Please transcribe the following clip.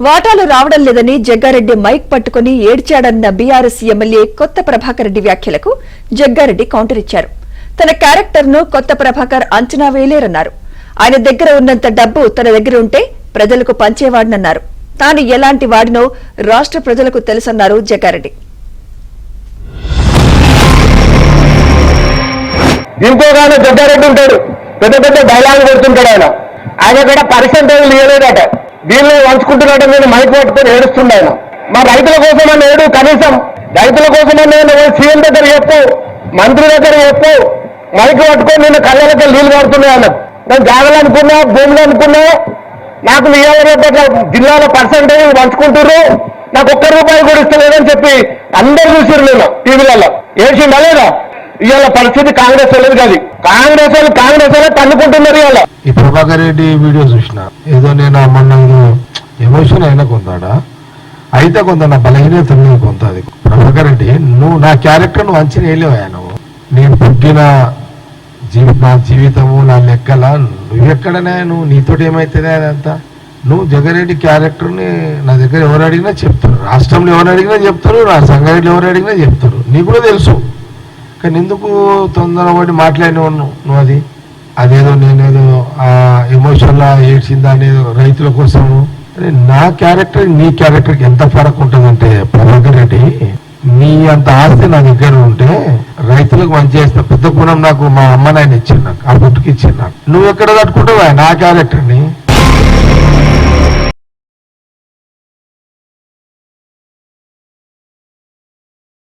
వాటాలు రావడం లేదని జగ్గారెడ్డి మైక్ పట్టుకుని ఏడ్చాడన్న బీఆర్ఎస్ ఎమ్మెల్యే కొత్త ప్రభాకర్ రెడ్డి వ్యాఖ్యలకు జగ్గారెడ్డి కౌంటర్ ఇచ్చారు. తన క్యారెక్టర్ ను కొత్త ప్రభాకర్ అంచనా వేయలేరన్నారు. ఆయన దగ్గర ఉన్నంత డబ్బు తన దగ్గర ఉంటే ప్రజలకు పంచేవాడనన్నారు. తాను ఎలాంటి వాడినో రాష్ట్ర ప్రజలకు తెలుసన్నారు జగ్గారెడ్డి. ఇంకోగానే జగ్గారెడ్డి ఉంటాడు, పెద్ద పెద్ద డైలాగ్ కొడుతుంటాడు. ఆయన కూడా పర్సెంటేజ్ ఇవ్వలేదట, దీన్ని వంచుకుంటున్నట్టు నేను మైక్ పట్టుకొని ఏడుస్తుండే ఆయన. మా రైతుల కోసం అని ఏడు, కనీసం రైతుల కోసం అని సీఎం దగ్గర చెప్పు, మంత్రి దగ్గర చెప్పు, మైక్ పట్టుకొని నేను కళ్ళకి నీళ్లు పడుతున్నాయి అన్న. నేను జాగలు అనుకున్నా, భూములు అనుకున్నా, నాకు నియోజకవర్గ జిల్లాలో పర్సెంటేజ్ పంచుకుంటున్నారు, నాకు ₹1 కూడా ఇస్తలేదని చెప్పి అందరూ చూసిరు. నేను టీవీలలో ఏడ్చిండా లేదా? ఇవాళ పరిస్థితి కాంగ్రెస్ వాళ్ళది కాదు, కాంగ్రెస్ వాళ్ళే తన్నుకుంటున్నారు. ఇవాళ ఈ ప్రభాకర్ రెడ్డి వీడియో చూసిన ఏదో నేను మొన్న ఎమోషన్ అయినా కొంతాడా అయితే కొంత నా బలహీనత కొంత. అది ప్రభాకర్ రెడ్డి, నువ్వు నా క్యారెక్టర్ నువ్వు అంచనా వేయలేవా? నువ్వు నేను పుట్టిన నా జీవితము నా లెక్కల నువ్వెక్కడనే నువ్వు నీతోటి ఏమైతుందే అదంతా. నువ్వు జగ్గారెడ్డి క్యారెక్టర్ని నా దగ్గర ఎవరు అడిగినా చెప్తారు, రాష్ట్రంలో ఎవరు అడిగినా చెప్తారు, నా సంగారెడ్డిలో ఎవరు అడిగినా చెప్తారు. నీకు కూడా తెలుసు, కానీ ఎందుకు తొందరపడి మాట్లాడినవు నువ్వు? అదేదో నేనేదో ఎమోషన్లా ఏడ్చిందా అనేది రైతుల కోసం. నా క్యారెక్టర్ నీ క్యారెక్టర్కి ఎంత ఫరక్ ఉంటుందంటే ప్రభాకర్ రెడ్డి, నీ అంత ఆస్తి నా దగ్గర ఉంటే రైతులకు మంచి చేస్తా. పెద్ద గుణం నాకు మా అమ్మ నాయన ఇచ్చింది, నాకు ఆ పుట్టుకి ఇచ్చింది. నాకు నువ్వు ఎక్కడ కట్టుకుంటావా నా క్యారెక్టర్ని?